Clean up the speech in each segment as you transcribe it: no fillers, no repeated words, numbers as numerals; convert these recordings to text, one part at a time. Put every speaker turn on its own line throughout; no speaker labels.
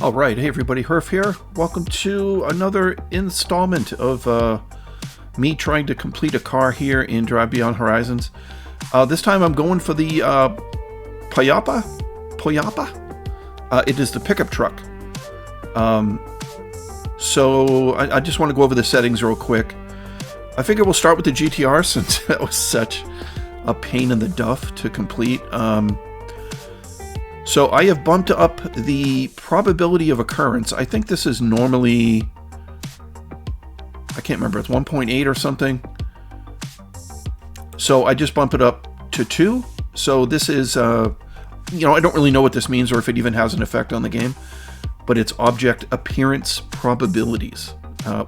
All right, hey everybody, Hrph here. Welcome to another installment of me trying to complete a car here in Drive Beyond Horizons. This time I'm going for the Poyopa. It is the pickup truck. So I just want to go over the settings real quick. I figure we'll start with the GTR since that was such a pain in the duff to complete. So I have bumped up the probability of occurrence. I think this is normally, I can't remember, it's 1.8 or something. So I just bumped it up to 2. So this is, I don't really know what this means or if it even has an effect on the game, but it's object appearance probabilities,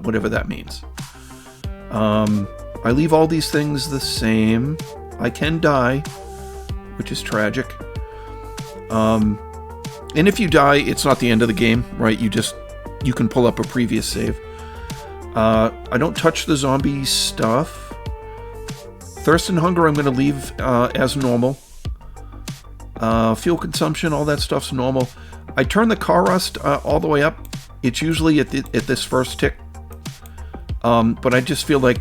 whatever that means. I leave all these things the same. I can die, which is tragic. And if you die, it's not the end of the game, right? You can pull up a previous save. I don't touch the zombie stuff. Thirst and hunger I'm going to leave as normal. Fuel consumption, all that stuff's normal. I turn the car rust all the way up. It's usually at this first tick. But I just feel like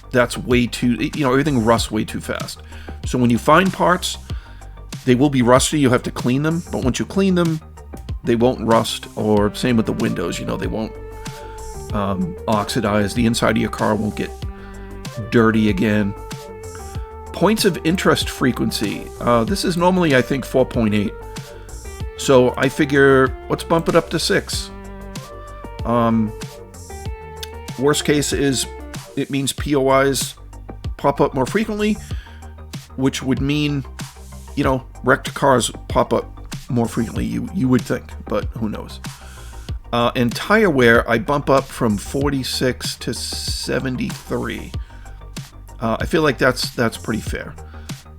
that's way too, everything rusts way too fast. So when you find parts, they will be rusty, you have to clean them, but once you clean them, they won't rust, or same with the windows, they won't oxidize, the inside of your car won't get dirty again. Points of interest frequency, this is normally I think 4.8, so I figure let's bump it up to 6. Worst case is it means POIs pop up more frequently, which would mean wrecked cars pop up more frequently, you would think, but who knows. And tire wear, I bump up from 46 to 73. I feel like that's pretty fair.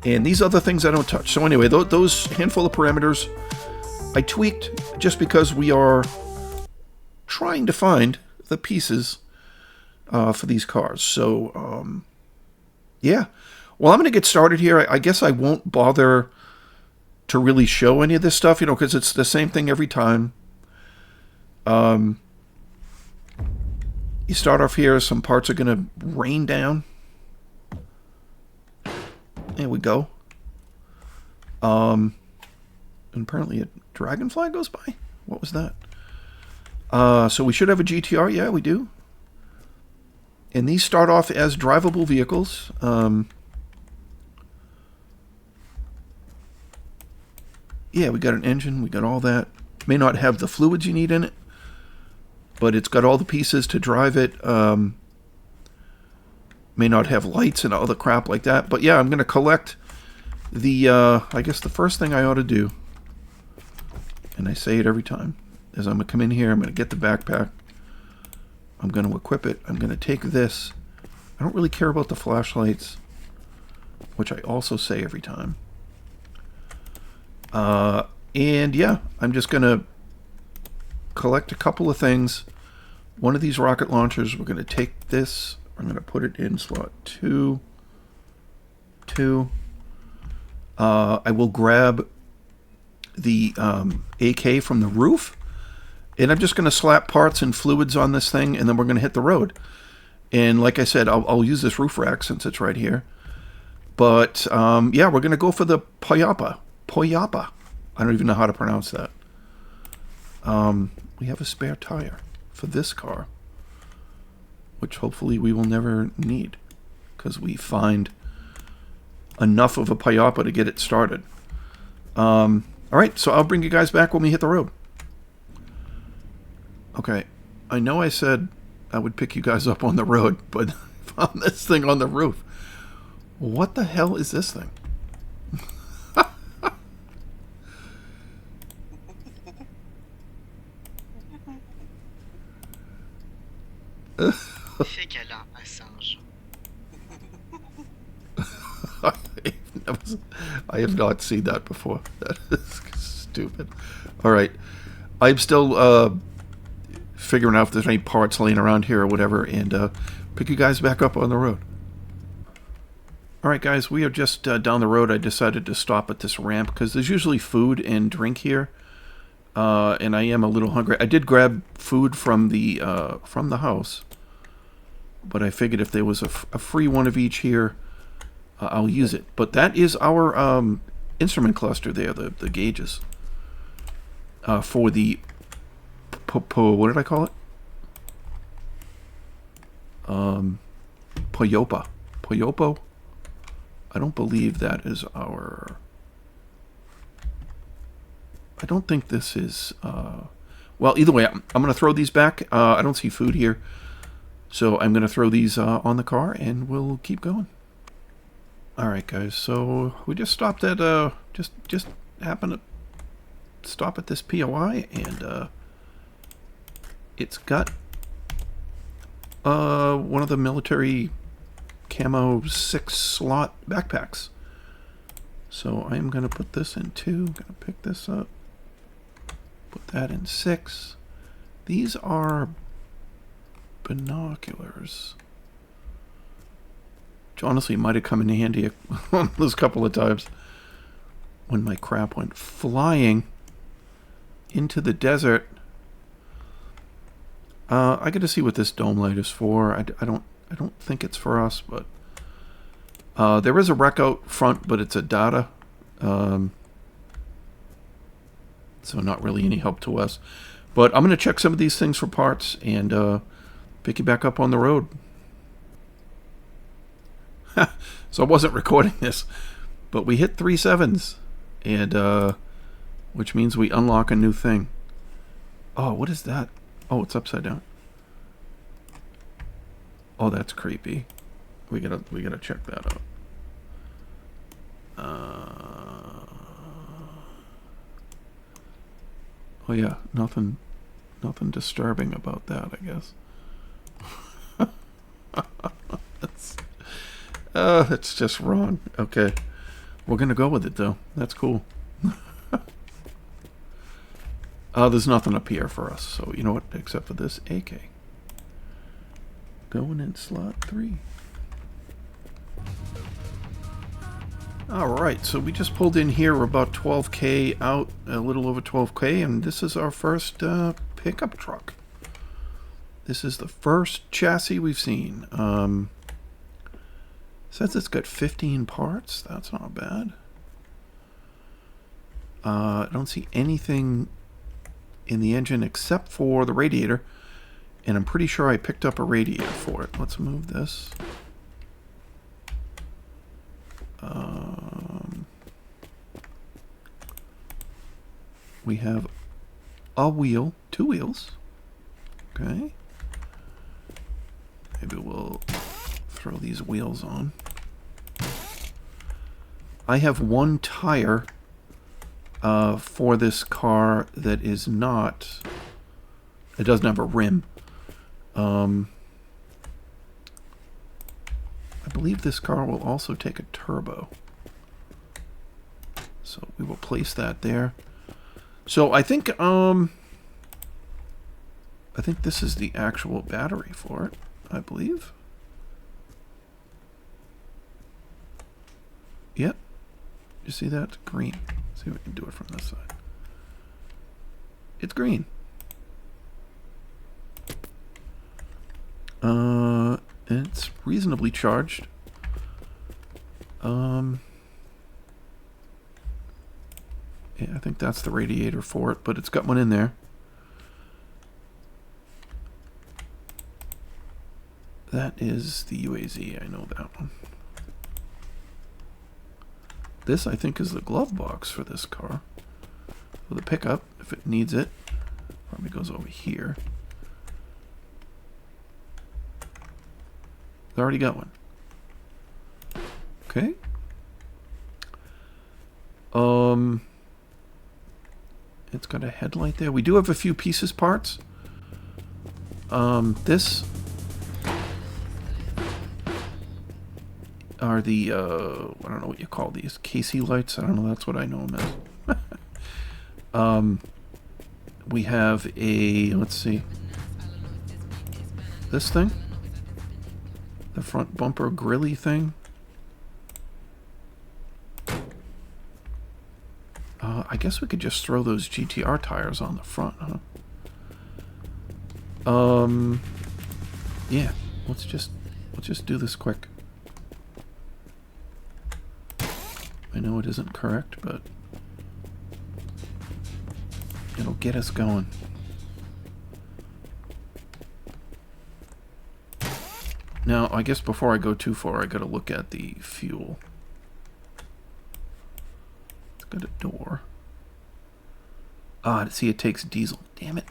And these other things I don't touch. So anyway, those handful of parameters I tweaked just because we are trying to find the pieces for these cars. So, yeah. Well, I'm going to get started here. I guess I won't bother to really show any of this stuff, because it's the same thing every time. You start off here. Some parts are going to rain down. There we go. And apparently a dragonfly goes by. What was that? So we should have a GTR. Yeah, we do. And these start off as drivable vehicles. Yeah, we got an engine, we got all that. May not have the fluids you need in it, but it's got all the pieces to drive it. May not have lights and all the crap like that. But yeah, I'm going to collect the, I guess the first thing I ought to do, and I say it every time, is I'm going to come in here, I'm going to get the backpack, I'm going to equip it, I'm going to take this. I don't really care about the flashlights, which I also say every time. And yeah, I'm just going to collect a couple of things. One of these rocket launchers, we're going to take this, I'm going to put it in slot 2. I will grab the AK from the roof, and I'm just going to slap parts and fluids on this thing, and then we're going to hit the road. And like I said, I'll use this roof rack since it's right here. But yeah, we're going to go for the Poyopa. I don't even know how to pronounce that. We have a spare tire for this car, which hopefully we will never need, because we find enough of a Poyopa to get it started. All right, so I'll bring you guys back when we hit the road. Okay, I know I said I would pick you guys up on the road, but I found this thing on the roof. What the hell is this thing?
Fait câlin à singe.
I have not seen that before. That is stupid. All right. I'm still figuring out if there's any parts laying around here or whatever, and pick you guys back up on the road. All right, guys, we are just down the road. I decided to stop at this ramp because there's usually food and drink here. and I am a little hungry. I did grab food from the house, but I figured if there was a free one of each here, I'll use it. But that is our instrument cluster there, the gauges for the what did I call it? Poyopa. Poyopo? I don't believe that is our... I don't think this is... Well, either way, I'm going to throw these back. I don't see food here. So I'm going to throw these on the car, and we'll keep going. Alright, guys. So we just stopped at... Just happened to stop at this POI, and it's got one of the military camo 6-slot backpacks. So I'm going to put this in 2. I'm going to pick this up. Put that in 6. These are binoculars. Which honestly might have come in handy on those couple of times when my crap went flying into the desert. I got to see what this dome light is for. I don't think it's for us, but there is a wreck out front, but it's a data, so not really any help to us. But I'm going to check some of these things for parts and pick you back up on the road. So I wasn't recording this, but we hit 3 7s, and which means we unlock a new thing. Oh, what is that? Oh, it's upside down. Oh, that's creepy. We gotta check that out. Oh yeah, nothing disturbing about that, I guess. That's just wrong. Okay, we're gonna go with it though. That's cool. There's nothing up here for us, so you know what? Except for this AK. Going in slot 3. Alright, so we just pulled in here. We're about 12K out, a little over 12K, and this is our first pickup truck. This is the first chassis we've seen. Says it's got 15 parts. That's not bad. I don't see anything in the engine except for the radiator, and I'm pretty sure I picked up a radiator for it. Let's move this. We have a wheel, 2 wheels. Okay. Maybe we'll throw these wheels on. I have 1 tire for this car that is not... It doesn't have a rim. I believe this car will also take a turbo. So we will place that there. So I think this is the actual battery for it, I believe. Yep. You see that? Green. See if we can do it from this side. It's green. It's reasonably charged. Yeah, I think that's the radiator for it, but it's got one in there. That is the UAZ, I know that one. This, I think, is the glove box for this car. For the pickup, if it needs it. Probably goes over here. It's already got one. Okay. It's got a headlight there. We do have a few pieces parts. This are the, I don't know what you call these, Casey lights. I don't know, that's what I know them as. We have a, let's see, this thing, the front bumper grilly thing. I guess we could just throw those GTR tires on the front, huh? Yeah. Let's just do this quick. I know it isn't correct, but it'll get us going. Now, I guess before I go too far, I gotta look at the fuel. It's got a door. Ah, see, it takes diesel. Damn it.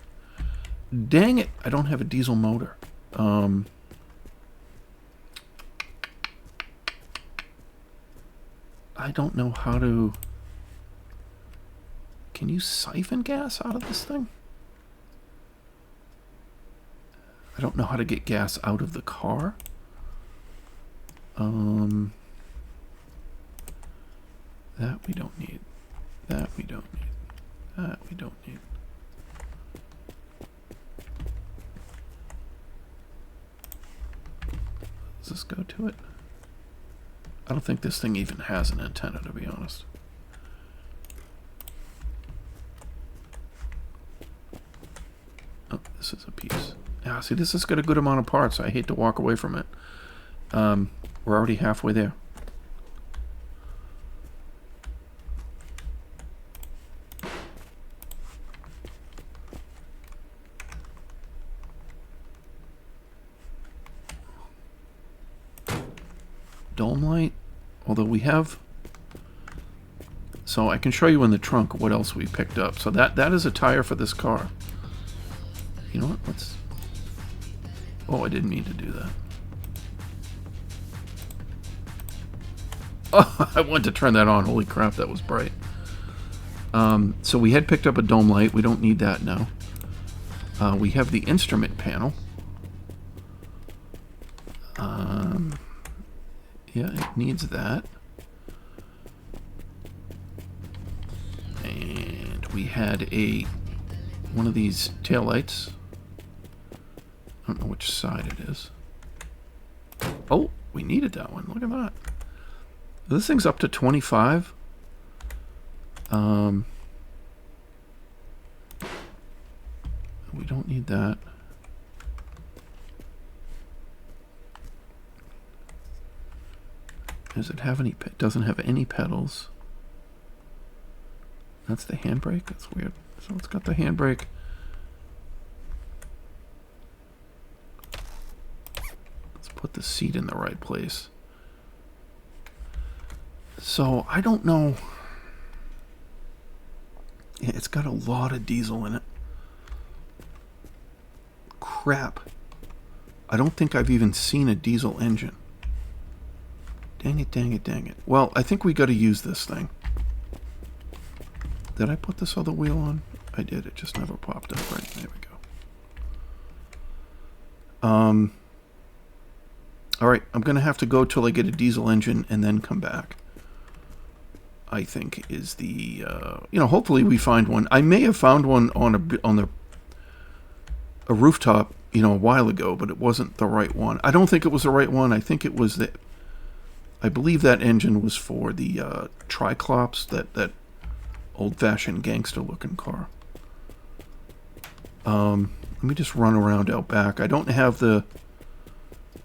Dang it! I don't have a diesel motor. I don't know how to... Can you siphon gas out of this thing? I don't know how to get gas out of the car. That we don't need. That we don't need. That we don't need. Does this go to it? I don't think this thing even has an antenna, to be honest. Oh, this is a piece. Yeah, see, this has got a good amount of parts. I hate to walk away from it. We're already halfway there. Dome light, although we have... So I can show you in the trunk what else we picked up. So that is a tire for this car. You know what? Let's... Oh, I didn't mean to do that. Oh, I wanted to turn that on. Holy crap, that was bright. So we had picked up a dome light. We don't need that now. We have the instrument panel. Yeah, it needs that. And we had one of these taillights. I don't know which side it is. Oh, we needed that one. Look at that. This thing's up to 25. We don't need that. Does it have any? It doesn't have any pedals. That's the handbrake. That's weird. So it's got the handbrake. Let's put the seat in the right place. So I don't know. Yeah, it's got a lot of diesel in it. Crap. I don't think I've even seen a diesel engine. Dang it, dang it, dang it. Well, I think we got to use this thing. Did I put this other wheel on? I did. It just never popped up. Right, there we go. Alright, I'm going to have to go till I get a diesel engine and then come back. I think is the... hopefully we find one. I may have found one on a rooftop, a while ago, but it wasn't the right one. I don't think it was the right one. I think it was the... I believe that engine was for the Triclops, that old-fashioned gangster-looking car. Let me just run around out back. I don't have the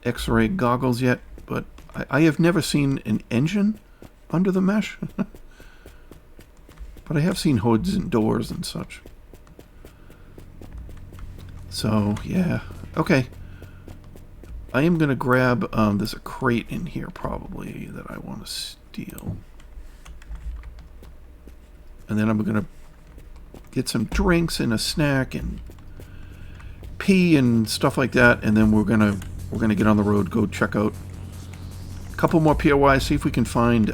X-ray goggles yet, but I have never seen an engine under the mesh. But I have seen hoods and doors and such. So, yeah. Okay. I am going to grab, there's a crate in here probably that I want to steal. And then I'm going to get some drinks and a snack and pee and stuff like that. And then we're going to get on the road, go check out a couple more POIs, see if we can find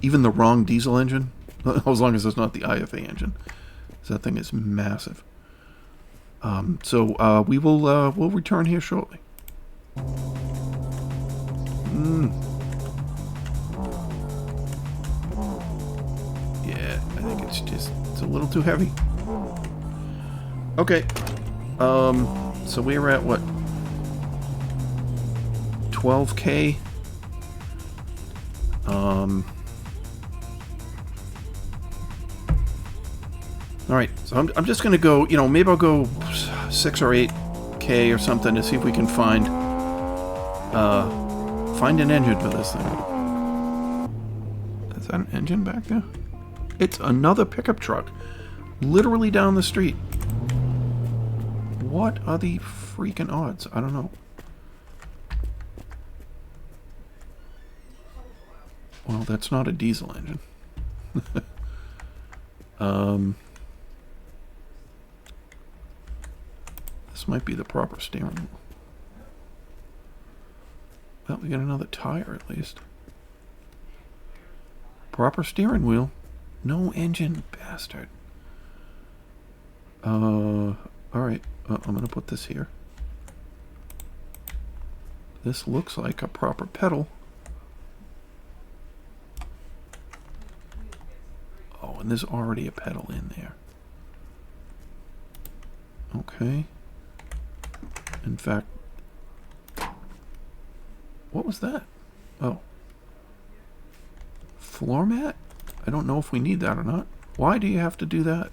even the wrong diesel engine. As long as it's not the IFA engine. So that thing is massive. So we'll return here shortly. Yeah, I think it's a little too heavy. Okay. So we were at what? 12K. All right, so I'm just going to go, maybe I'll go 6 or 8K or something to see if we can find an engine for this thing. Is that an engine back there? It's another pickup truck, literally down the street. What are the freaking odds? I don't know. Well, that's not a diesel engine. This might be the proper steering wheel. Well, we got another tire at least. Proper steering wheel. No engine, bastard. Alright. I'm going to put this here. This looks like a proper pedal. Oh, and there's already a pedal in there. Okay. In fact, what was that? Oh. Floor mat? I don't know if we need that or not. Why do you have to do that?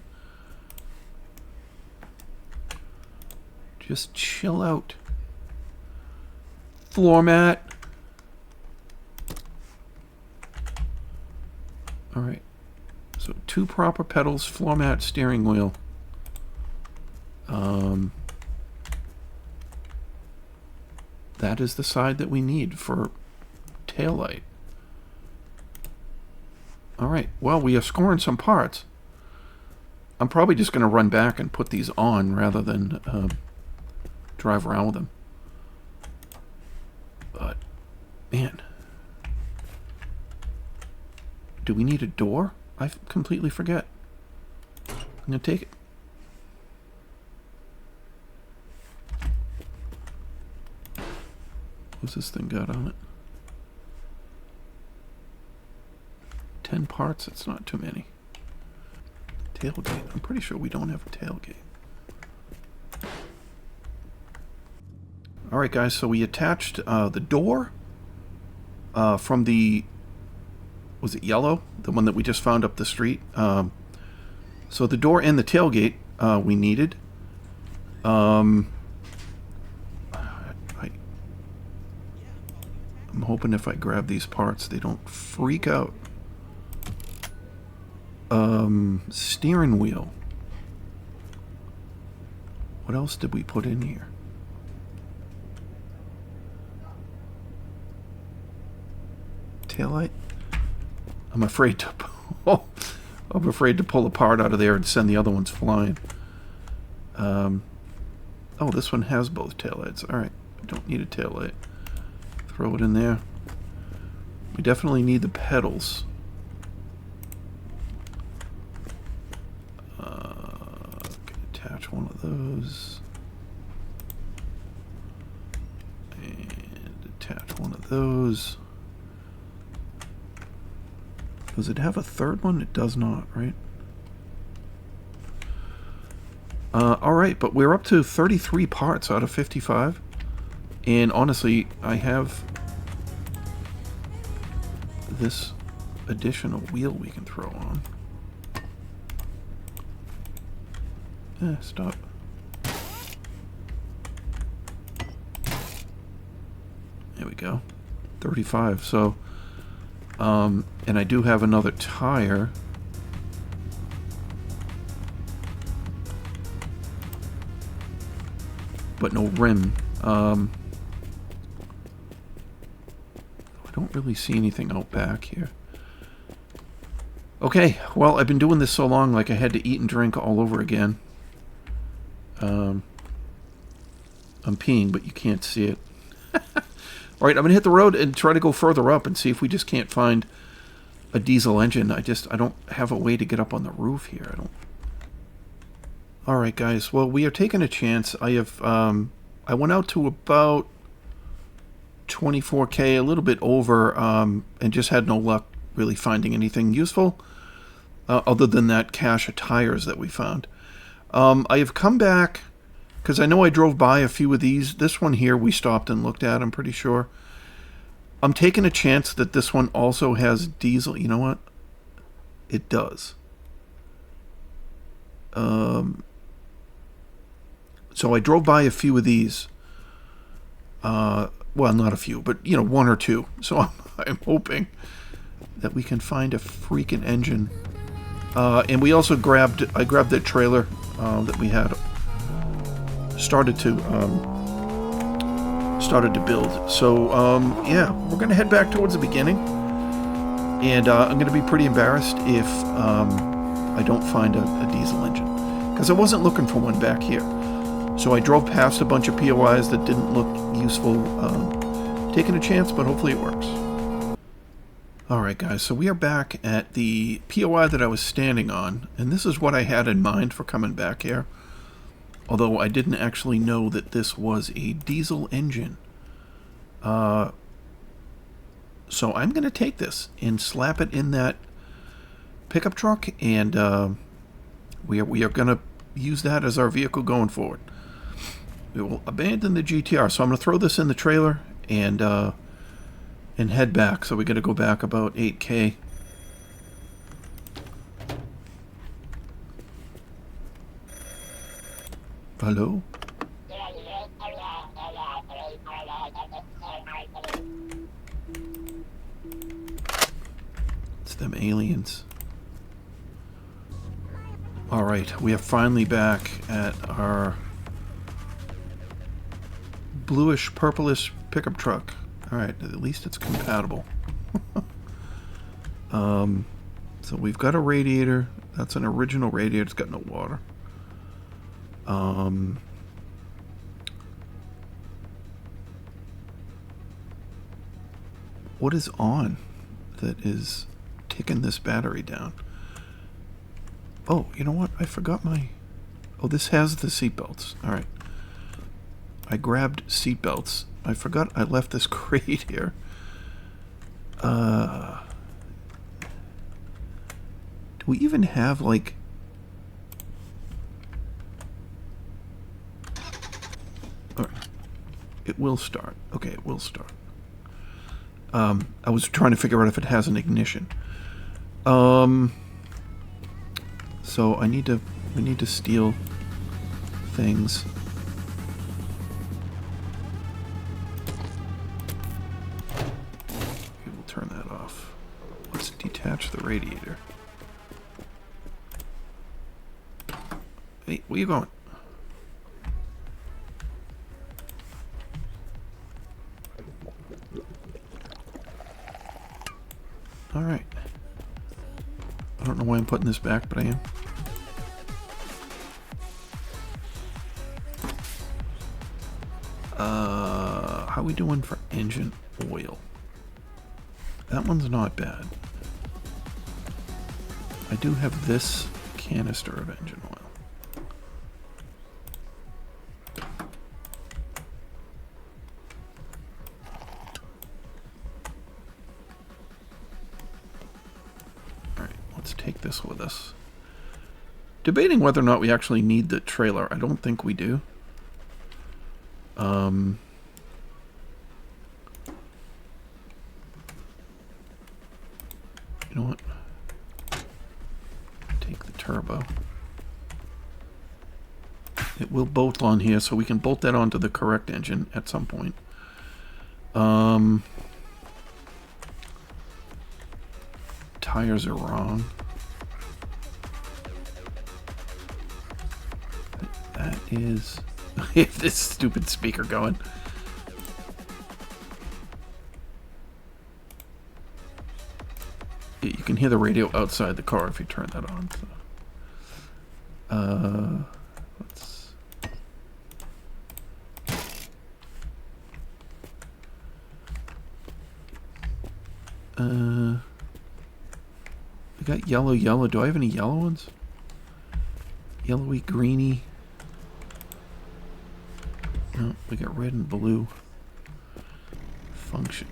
Just chill out. Floor mat. Alright. So 2 proper pedals, floor mat, steering wheel. That is the side that we need for taillight. Alright, well, we are scoring some parts. I'm probably just going to run back and put these on rather than drive around with them. But, man. Do we need a door? I completely forget. I'm going to take it. What's this thing got on it? 10 parts? That's not too many. Tailgate. I'm pretty sure we don't have a tailgate. Alright guys, so we attached the door from the... Was it yellow? The one that we just found up the street. So the door and the tailgate we needed. I'm hoping if I grab these parts they don't freak out. Steering wheel. What else did we put in here? Taillight? I'm afraid to pull a part out of there and send the other ones flying. Oh, this one has both taillights. Alright, I don't need a taillight. Throw it in there. We definitely need the pedals. Attach one of those. And attach one of those. Does it have a third one? It does not, right? Alright, but we're up to 33 parts out of 55. And honestly, I have this additional wheel we can throw on. Stop. There we go. 35. So, and I do have another tire. But no rim. I don't really see anything out back here. Okay, well, I've been doing this so long, like I had to eat and drink all over again. I'm peeing, but you can't see it. Alright, I'm going to hit the road and try to go further up and see if we just can't find a diesel engine. I don't have a way to get up on the roof here. Alright, guys, well, we are taking a chance. I went out to about 24K, a little bit over, and just had no luck really finding anything useful, other than that cache of tires that we found. I have come back, because I know I drove by a few of these. This one here we stopped and looked at, I'm pretty sure. I'm taking a chance that this one also has diesel. You know what? It does. So I drove by a few of these. Well, not a few, but, you know, one or two. So I'm hoping that we can find a freaking engine. And we also I grabbed that trailer that we had started to build. So, yeah, we're going to head back towards the beginning. And I'm going to be pretty embarrassed if I don't find a diesel engine. Because I wasn't looking for one back here. So I drove past a bunch of POIs that didn't look useful. Taking a chance, but hopefully it works. Alright guys, so we are back at the POI that I was standing on. And this is what I had in mind for coming back here. Although I didn't actually know that this was a diesel engine. So I'm going to take this and slap it in that pickup truck. And we are going to use that as our vehicle going forward. We will abandon the GTR. So I'm going to throw this in the trailer and head back. So we got to go back about 8K. Hello? It's them aliens. Alright, we are finally back at our bluish purplish pickup truck. Alright, at least it's compatible. So we've got a radiator. That's an original radiator. It's got no water. What is on that is ticking this battery down? Oh, you know what? I forgot my... Oh, this has the seatbelts. Alright. I grabbed seatbelts. I forgot I left this crate here. Do we even have, like... Alright. It will start. Okay, it will start. I was trying to figure out if it has an ignition. So we need to steal things. We will turn that off. Let's detach the radiator. Hey, where you going? Alright. I don't know why I'm putting this back, but I am. How are we doing for engine oil? That one's not bad. I do have this canister of engine oil. Take this with us. Debating whether or not we actually need the trailer. I don't think we do. You know what? Take the turbo. It will bolt on here, so we can bolt that onto the correct engine at some point. Tires are wrong. That is... this stupid speaker going. You can hear the radio outside the car if you turn that on. So. Let's... We got yellow. Do I have any yellow ones? Yellowy, greeny. No, we got red and blue. Function.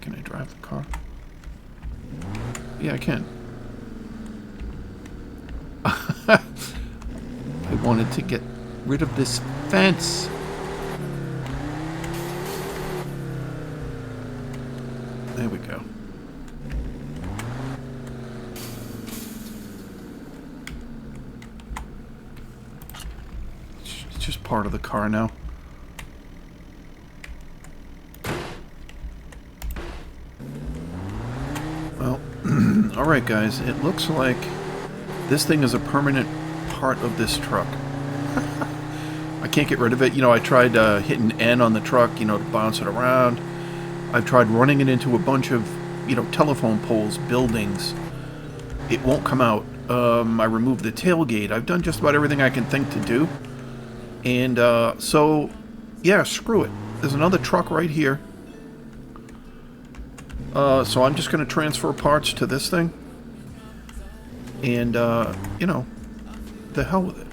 Can I drive the car? Yeah, I can. I wanted to get rid of this fence. There we go. part of the car now. Well, alright guys, it looks like this thing is a permanent part of this truck. I can't get rid of it. You know, I tried hitting N on the truck, you know, to bounce it around. I've tried running it into a bunch of, you know, telephone poles, buildings. It won't come out. I removed the tailgate. I've done just about everything I can think to do. And so, yeah, screw it. There's another truck right here. So I'm just going to transfer parts to this thing. And, you know, the hell with it.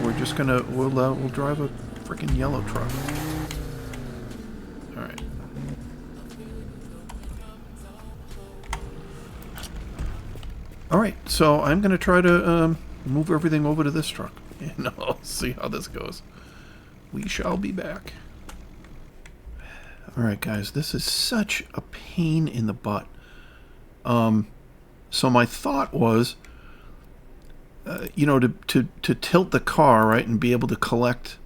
We're just going to, we'll drive a freaking yellow truck. Alright. Alright, so I'm going to try to move everything over to this truck. And I'll see how this goes. We shall be back. Alright guys, this is such a pain in the butt. So my thought was, you know, to tilt the car, right, and be able to collect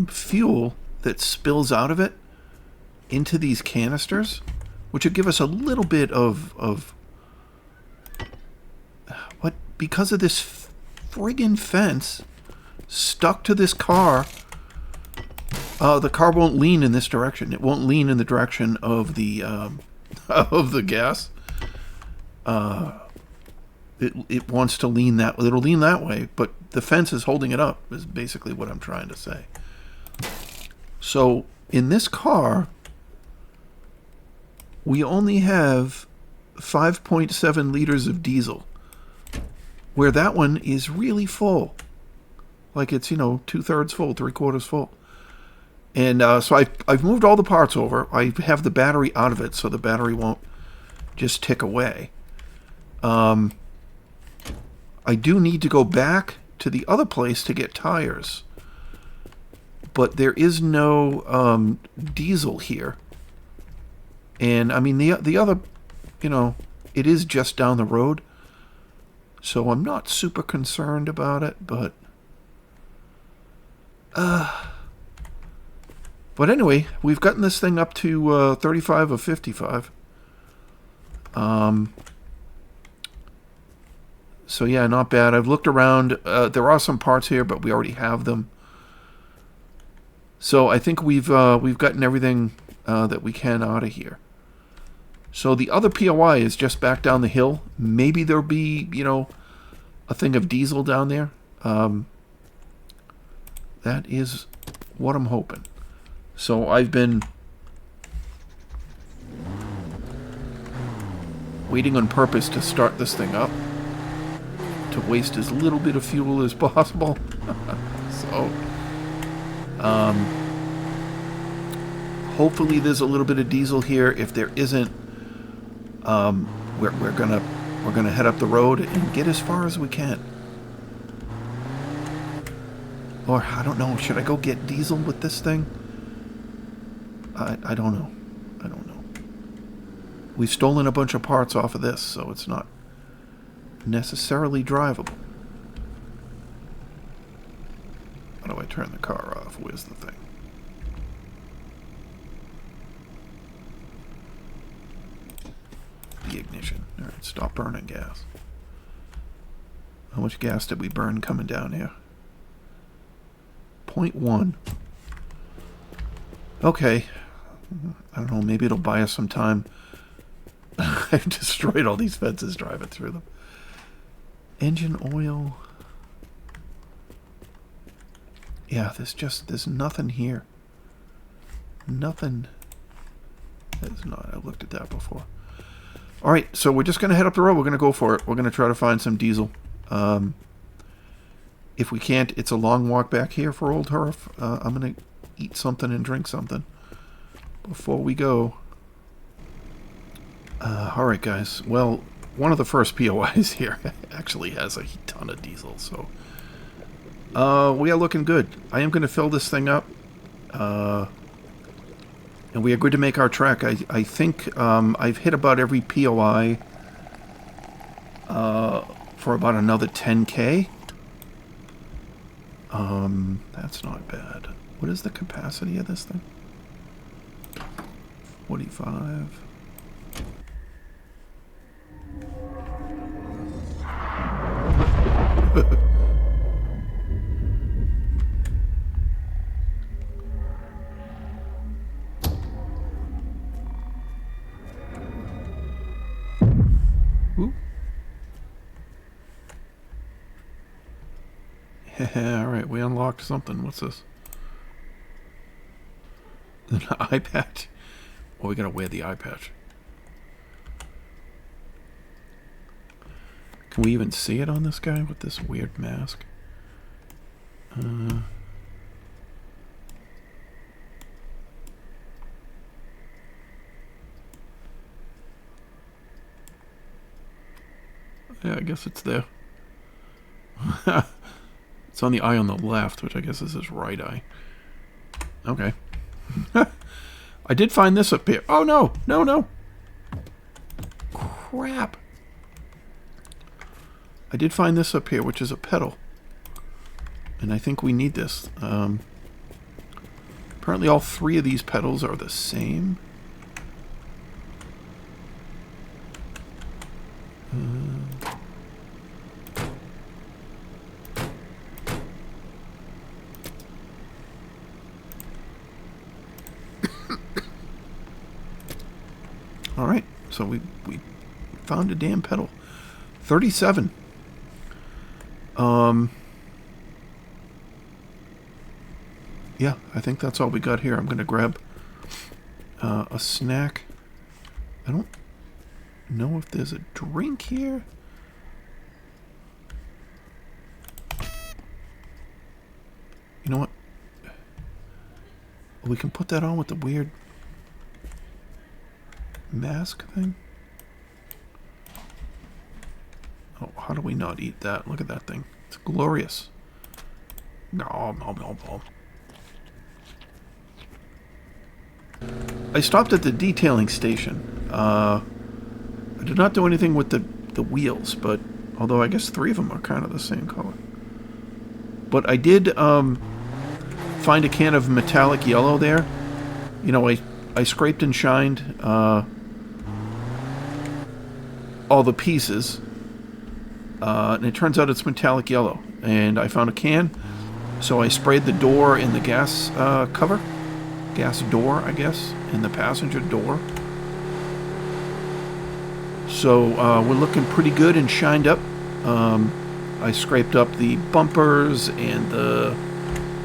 fuel that spills out of it into these canisters, which would give us a little bit of what, because of this friggin' fence stuck to this car, the car won't lean in this direction. It won't lean in the direction of the of the gas. It wants to lean that. It'll lean that way, but the fence is holding it up. Is basically what I'm trying to say. So in this car, we only have 5.7 liters of diesel, where that one is really full. Like it's, you know, 2/3 full, 3/4 full. And so I've moved all the parts over. I have the battery out of it, so the battery won't just tick away. I do need to go back to the other place to get tires. But there is no diesel here. And, I mean, the other, you know, it is just down the road. So I'm not super concerned about it, but... But anyway, we've gotten this thing up to 35 of 55. So yeah, not bad. I've looked around. There are some parts here, but we already have them. So I think we've gotten everything that we can out of here. So the other POI is just back down the hill. Maybe there'll be, you know, a thing of diesel down there. That is what I'm hoping. So I've been waiting on purpose to start this thing up, to waste as little bit of fuel as possible. So hopefully there's a little bit of diesel here. If there isn't, we're gonna head up the road and get as far as we can. Or I don't know, should I go get diesel with this thing? I don't know. I don't know. We've stolen a bunch of parts off of this, so it's not necessarily drivable. How do I turn the car off? Where's the thing? The ignition. Alright, stop burning gas. How much gas did we burn coming down here? 0.1. Okay. I don't know, maybe it'll buy us some time. I've destroyed all these fences driving through them. Engine oil. Yeah, there's nothing here. Nothing. There's not. I looked at that before. Alright, so we're just going to head up the road. We're going to go for it. We're going to try to find some diesel. If we can't, it's a long walk back here for Old Hrph. I'm going to eat something and drink something before we go. Alright guys, well, one of the first POIs here actually has a ton of diesel, so we are looking good. I am going to fill this thing up, and we are good to make our trek. I think I've hit about every POI for about another 10K. That's not bad. What is the capacity of this thing? 45. Alright, we unlocked something. What's this? An eye patch. Well, we gotta wear the eye patch. Can we even see it on this guy with this weird mask? Yeah, I guess it's there. It's on the eye on the left, which I guess is his right eye. Okay. I did find this up here. Oh, no. No, no. Crap. I did find this up here, which is a pedal. And I think we need this. Apparently all three of these pedals are the same. All right, so we found a damn pedal. 37. Yeah, I think that's all we got here. I'm gonna grab a snack. I don't know if there's a drink here. You know what? We can put that on with the weird mask thing. Oh, how do we not eat that? Look at that thing. It's glorious. No, no, no, no. I stopped at the detailing station. I did not do anything with the wheels, but although I guess three of them are kind of the same color. But I did find a can of metallic yellow there. You know, I scraped and shined all the pieces, and it turns out it's metallic yellow. And I found a can, so I sprayed the door in the gas cover. Gas door, I guess, in the passenger door. So we're looking pretty good and shined up. I scraped up the bumpers and the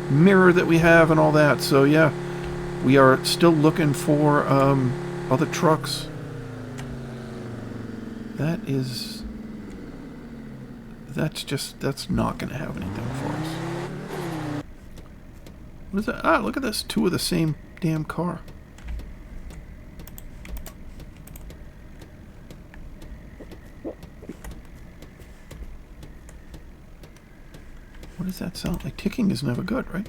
mirror that we have and all that. So yeah, we are still looking for other trucks. That's not going to have anything for us. What is that? Ah, look at this. Two of the same damn car. What does that sound like? Ticking is never good, right?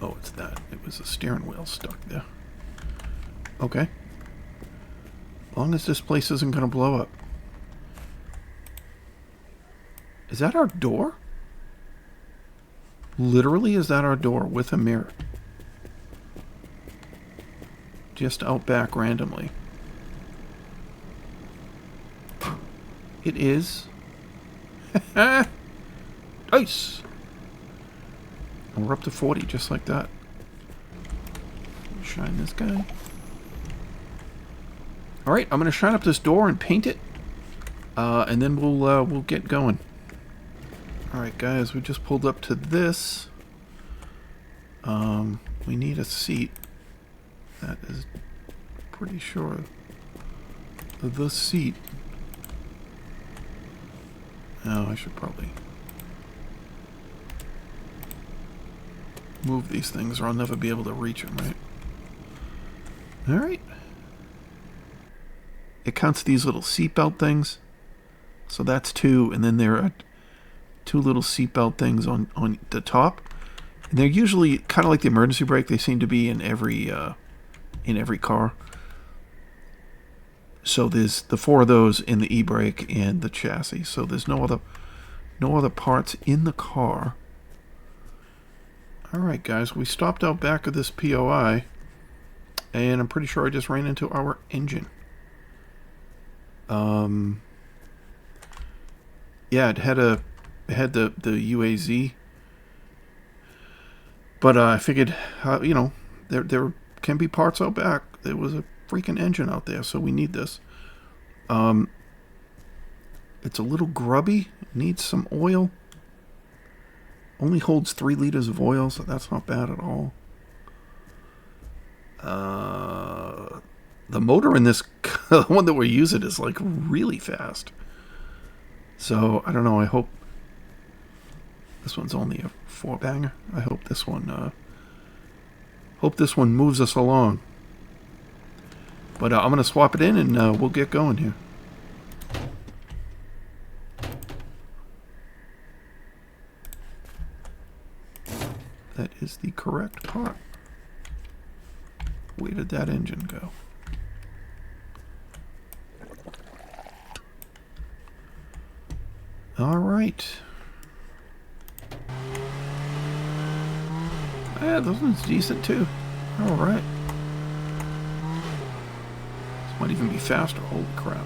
Oh, it's that. It was the steering wheel stuck there. Okay. As long as this place isn't going to blow up. Is that our door? Literally, is that our door with a mirror? Just out back randomly. It is. Nice! And we're up to 40, just like that. Shine this guy. Alright, I'm going to shine up this door and paint it. And then we'll get going. Alright guys, we just pulled up to this. We need a seat. That is pretty sure the seat. Oh, I should probably move these things or I'll never be able to reach them, right? Alright. It counts these little seatbelt things. So that's 2, and then there are 2 little seatbelt things on the top. And they're usually kind of like the emergency brake. They seem to be in every car. So there's the 4 of those in the e-brake and the chassis. So there's no other parts in the car. All right, guys, we stopped out back of this POI, and I'm pretty sure I just ran into our engine. Yeah, it had the UAZ, but I figured, you know, there can be parts out back. There was a freaking engine out there, so we need this. It's a little grubby. It needs some oil. Only holds 3 liters of oil, so that's not bad at all. The motor in this one that we're using is like really fast. So I don't know. I hope this one's only a 4-banger. I hope this one moves us along. But I'm gonna swap it in and we'll get going here. That is the correct part. Where did that engine go? All right. Yeah, this one's decent too. All right. This might even be faster. Holy crap.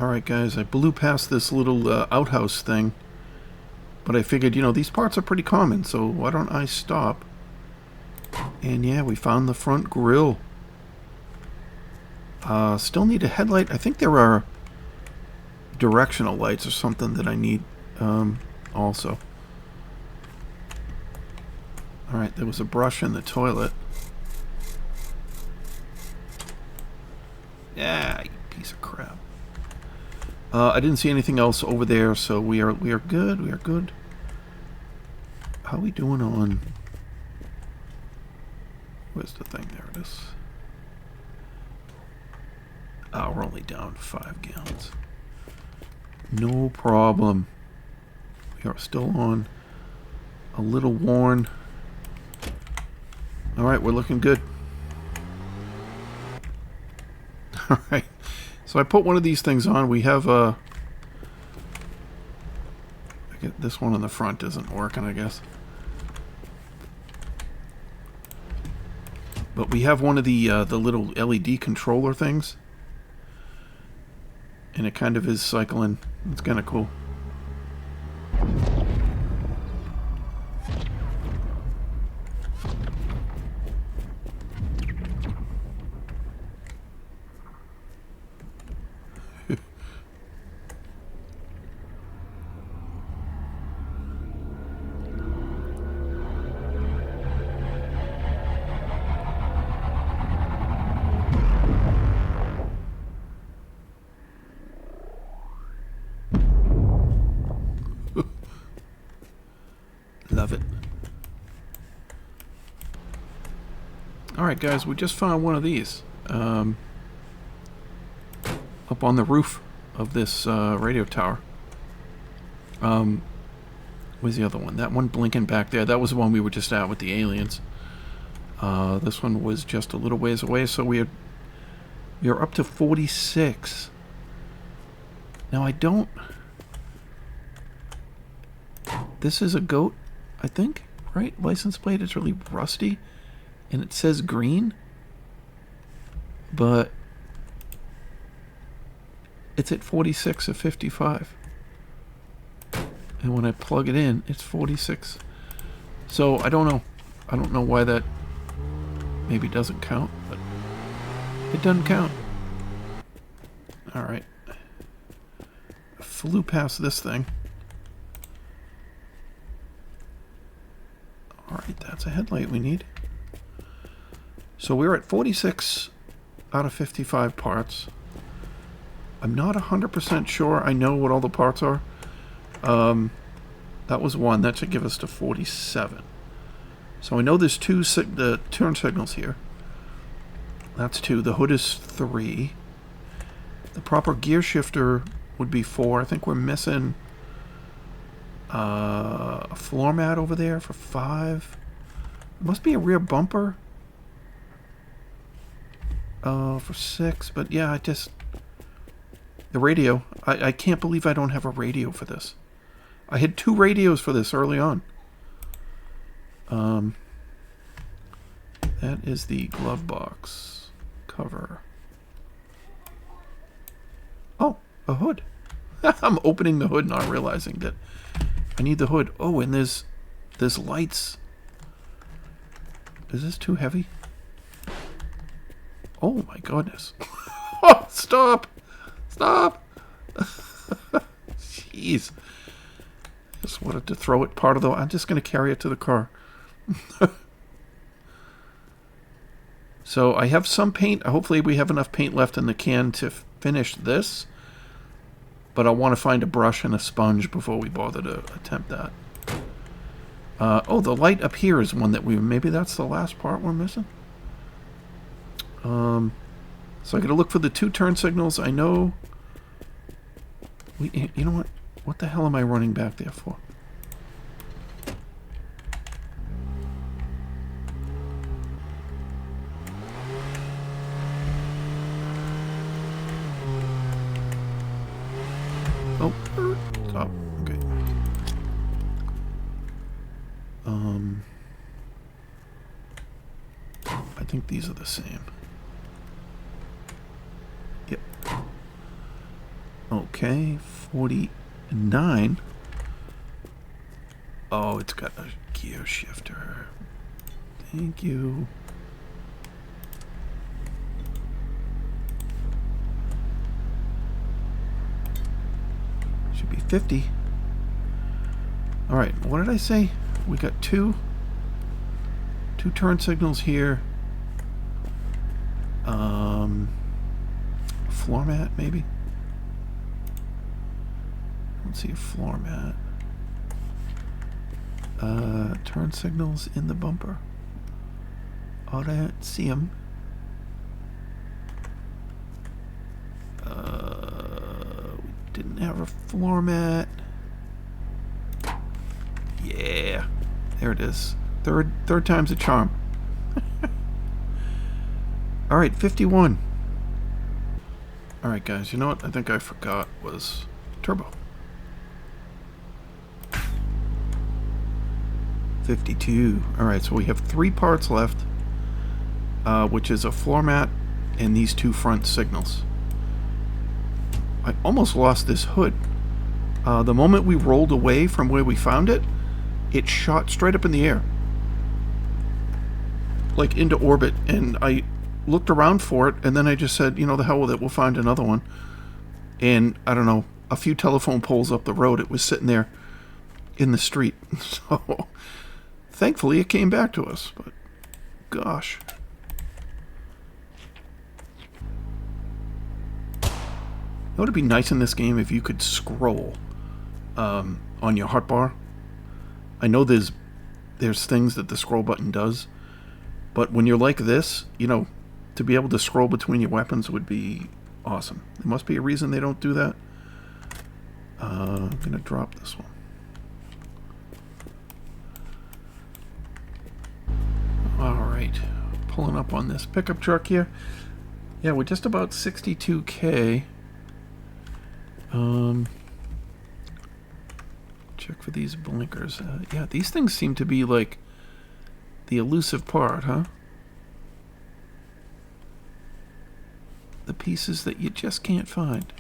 All right, guys. I blew past this little outhouse thing. But I figured, you know, these parts are pretty common, so why don't I stop? And yeah, we found the front grille. Still need a headlight. I think there are directional lights or something that I need also. Alright, there was a brush in the toilet. Yeah, you piece of crap. I didn't see anything else over there, so we are good. We are good. How are we doing on? Where's the thing? There it is. Oh, we're only down 5 gallons. No problem. We are still on. A little worn. All right, we're looking good. All right. So I put one of these things on. We have this one on the front isn't working, I guess. But we have one of the little LED controller things, and it kind of is cycling. It's kind of cool. Love it. Alright guys, we just found one of these up on the roof of this radio tower. Where's the other one? That one blinking back there, that was the one we were just at with the aliens. This one was just a little ways away, so we are up to 46. Now I don't... This is a goat, I think, right? License plate is really rusty, and it says green, but it's at 46 of 55. And when I plug it in, it's 46. So I don't know. I don't know why that maybe doesn't count, but it doesn't count. Alright. Flew past this thing. Alright, that's a headlight we need. So we're at 46 out of 55 parts. I'm not 100% sure I know what all the parts are. That was 1. That should give us to 47. So I know there's 2 turn signals here. That's 2. The hood is 3. The proper gear shifter would be 4. I think we're missing A floor mat over there for 5. It must be a rear bumper. For 6. But yeah, I just... The radio. I can't believe I don't have a radio for this. I had 2 radios for this early on. That is the glove box cover. Oh, a hood. I'm opening the hood, not realizing that I need the hood. Oh, and there's lights. Is this too heavy? Oh my goodness. Oh, stop. Stop. Jeez. Just wanted to throw it part of the... I'm just going to carry it to the car. So I have some paint. Hopefully we have enough paint left in the can to finish this. But I want to find a brush and a sponge before we bother to attempt that. Oh, the light up here is one that we... Maybe that's the last part we're missing. So I got to look for the 2 turn signals. I know... You know what? What the hell am I running back there for? Oh, stop. Okay. I think these are the same. Yep. Okay, 49. Oh, it's got a gear shifter. Thank you. Should be 50. Alright, what did I say? We got 2 turn signals here. Floor mat, maybe? Let's see a floor mat. Turn signals in the bumper. Ought to see them. We didn't have a floor mat. Yeah, there it is. Third time's a charm. All right, 51. All right, guys. You know what? I think I forgot was turbo. 52. All right, so we have 3 parts left, which is a floor mat and these 2 front signals. I almost lost this hood. The moment we rolled away from where we found it, it shot straight up in the air, like into orbit, and I looked around for it, and then I just said, you know, the hell with it, we'll find another one. And I don't know, a few telephone poles up the road, it was sitting there in the street. So thankfully it came back to us, but gosh. It would be nice in this game if you could scroll on your hotbar. I know there's things that the scroll button does, but when you're like this, you know, to be able to scroll between your weapons would be awesome. There must be a reason they don't do that. I'm going to drop this one. Alright, pulling up on this pickup truck here. Yeah, we're just about 62K. Check for these blinkers. Yeah, these things seem to be like the elusive part, huh? The pieces that you just can't find.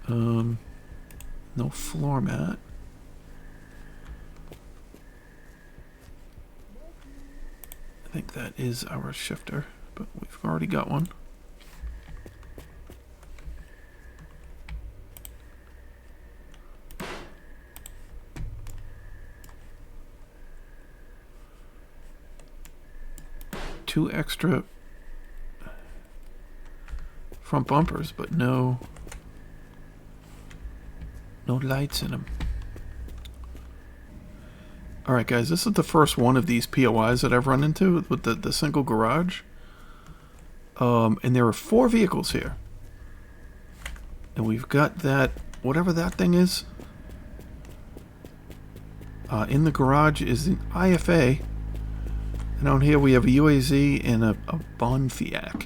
No floor mat. I think that is our shifter, but we've already got one. Two extra front bumpers, but no lights in them. Alright guys, this is the first one of these POIs that I've run into with the single garage. And there are 4 vehicles here. And we've got that, whatever that thing is, In the garage is an IFA. And down here we have a UAZ and a Bonfiac.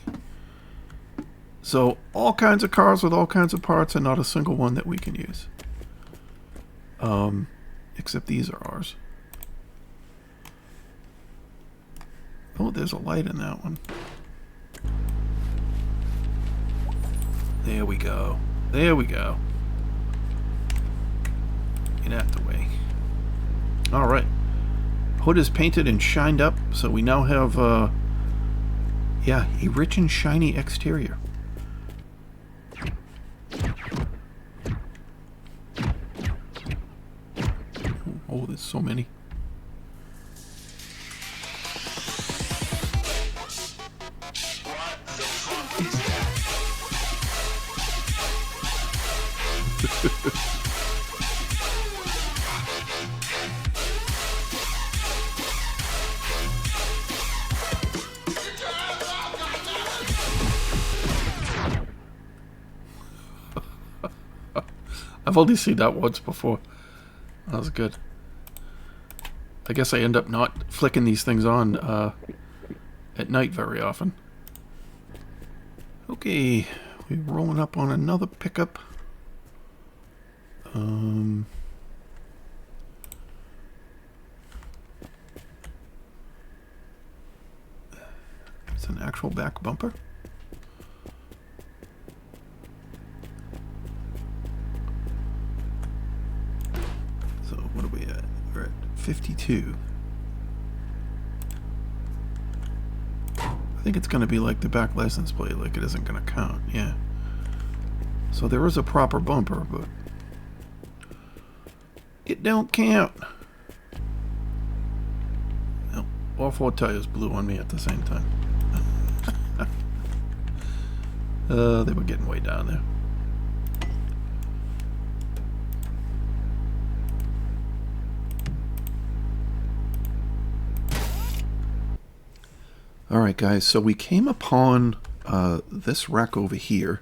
So all kinds of cars with all kinds of parts and not a single one that we can use. Except these are ours. Oh, there's a light in that one. There we go. There we go. Get out the way. Alright. Hood is painted and shined up, so we now have, yeah, a rich and shiny exterior. Oh, there's so many. I've only seen that once before. That was good. I guess I end up not flicking these things on at night very often. Okay, we're rolling up on another pickup. It's an actual back bumper. So what are we at? We're at 52. I think it's going to be like the back license plate, like it isn't going to count. Yeah. So there is a proper bumper, but it don't count. No, all four tires blew on me at the same time. They were getting way down there. Alright guys, so we came upon this wreck over here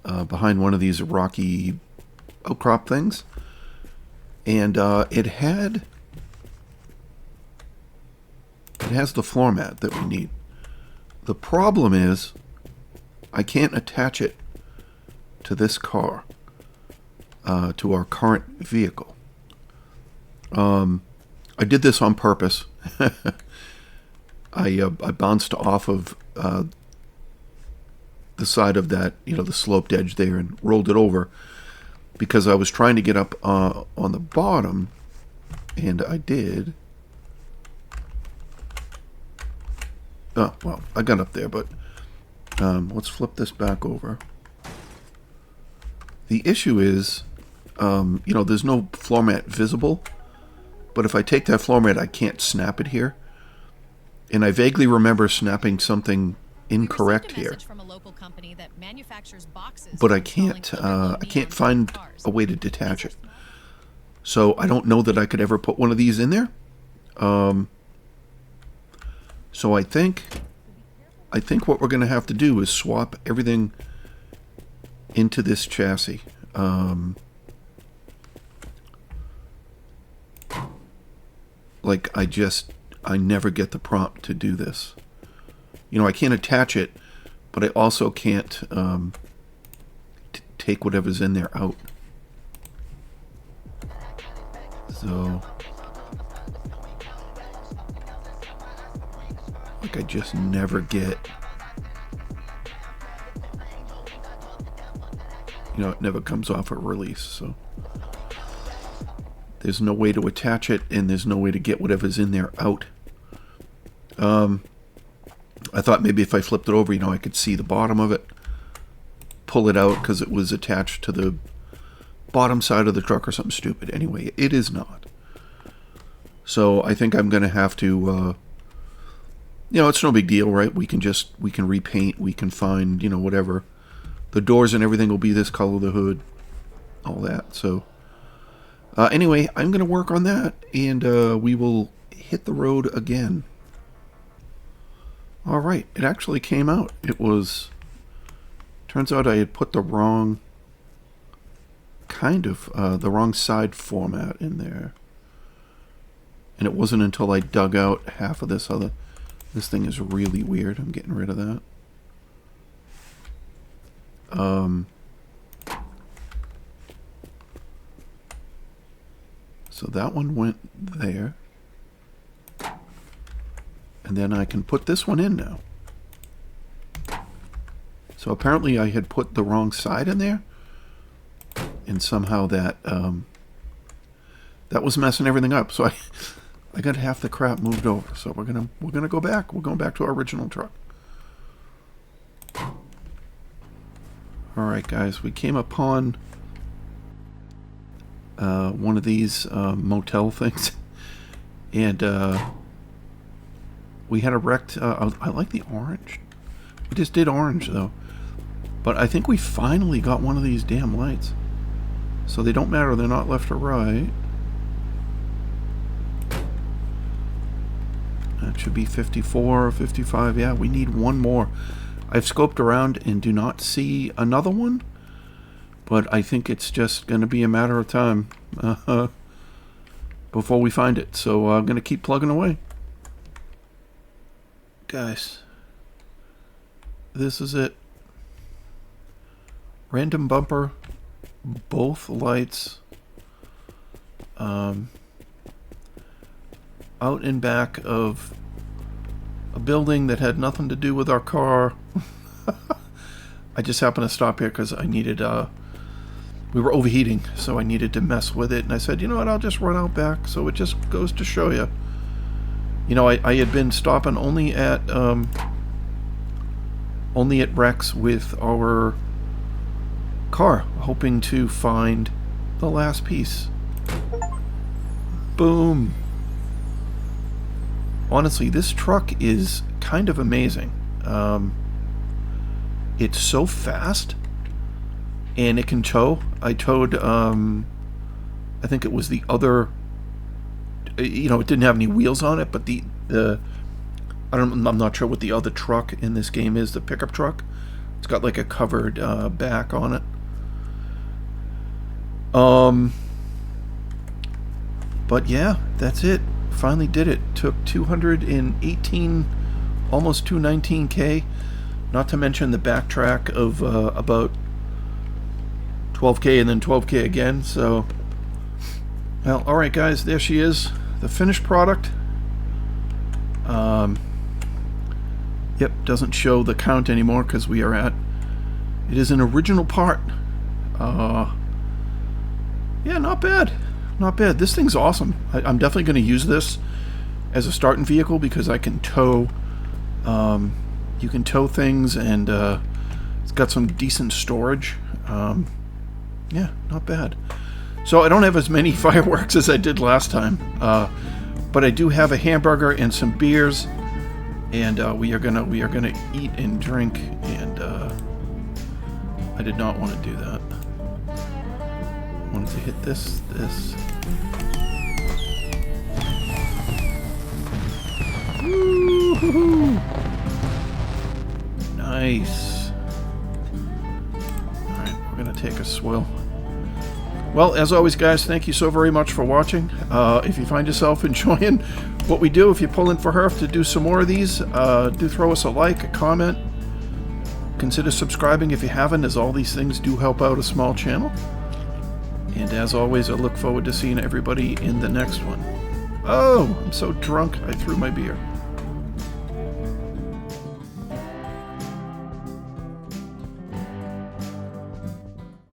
behind one of these rocky outcrop things, and it has the floor mat that we need. The problem is I can't attach it to this car, to our current vehicle. I did this on purpose. I bounced off of the side of that, the sloped edge there, and rolled it over because I was trying to get up on the bottom, and I did. Oh, well, I got up there, but let's flip this back over. The issue is, there's no floor mat visible, but if I take that floor mat, I can't snap it here. And I vaguely remember snapping something incorrect here. But I can't find a way to detach it. So I don't know that I could ever put one of these in there. So I think what we're going to have to do is swap everything into this chassis. I never get the prompt to do this. I can't attach it, but I also can't take whatever's in there out. So, I just never get, it never comes off at release, so there's no way to attach it, and there's no way to get whatever's in there out. I thought maybe if I flipped it over, I could see the bottom of it, pull it out because it was attached to the bottom side of the truck or something stupid. Anyway, it is not. So I think I'm going to have to, it's no big deal, right? We can repaint, we can find, whatever. The doors and everything will be this color, the hood, all that. So anyway, I'm going to work on that, and we will hit the road again. Alright, it actually came out. Turns out I had put the wrong the wrong side format in there. And it wasn't until I dug out half of this other... This thing is really weird. I'm getting rid of that. So that one went there. And then I can put this one in now. So apparently I had put the wrong side in there. And somehow that that was messing everything up. So I got half the crap moved over. So we're gonna go back. We're going back to our original truck. Alright guys, we came upon one of these motel things. And we had a wrecked... I like the orange. We just did orange though. But I think we finally got one of these damn lights. So they don't matter, they're not left or right. That should be 54 or 55. Yeah, we need one more. I've scoped around and do not see another one. But I think it's just going to be a matter of time before we find it. So I'm going to keep plugging away. Guys, this is it. Random bumper, both lights, out and back of a building that had nothing to do with our car. I just happened to stop here because I needed, we were overheating, so I needed to mess with it. And I said, you know what, I'll just run out back. So it just goes to show you. You know, I had been stopping only at wrecks with our car, hoping to find the last piece. Boom. Honestly, this truck is kind of amazing. It's so fast, and it can tow. I towed, I think it was the other, you know, it didn't have any wheels on it, but I'm not sure what the other truck in this game is, the pickup truck. It's got like a covered back on it. But yeah, that's it. Finally did it. Took 218, almost 219K. Not to mention the backtrack of about 12K and then 12K again. So, well, alright guys, there she is. The finished product. Yep, doesn't show the count anymore because we are at... It is an original part. Yeah, not bad. Not bad. This thing's awesome. I'm definitely going to use this as a starting vehicle because I can tow. You can tow things, and it's got some decent storage. Yeah, not bad. So I don't have as many fireworks as I did last time, but I do have a hamburger and some beers, and we are gonna eat and drink. And I did not want to do that. I wanted to hit this. Woo-hoo-hoo. Nice. Alright, we're gonna take a swill. Well, as always, guys, thank you so very much for watching. If you find yourself enjoying what we do, if you pull in for Hrph to do some more of these, do throw us a like, a comment. Consider subscribing if you haven't, as all these things do help out a small channel. And as always, I look forward to seeing everybody in the next one. Oh, I'm so drunk, I threw my beer.